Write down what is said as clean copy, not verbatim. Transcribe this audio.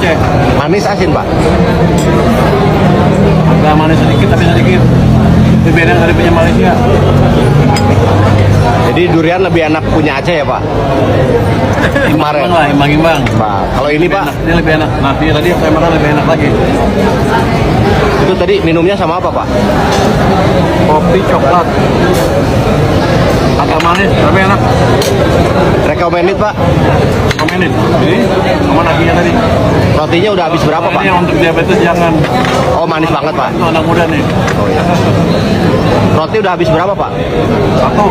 Aceh. Manis asin, Pak? Agak manis sedikit tapi sedikit. Itu beda dari punya Malaysia. Jadi durian lebih enak punya Aceh ya, Pak? Imbang lah, imbang. Pak, kalau ini, Pak, Ini lebih enak. Nah, ini tadi yang saya makan lebih enak lagi. itu tadi minumnya sama apa, Pak? Kopi coklat. Agak manis, tapi enak. Recommended, Pak? Komenin. Ini sama nakinya tadi. Rotinya udah habis berapa, Pak? Ini yang untuk diabetes jangan. Oh, manis banget, Pak. Itu anak muda nih. Oh iya. Roti udah habis berapa, Pak? Satu.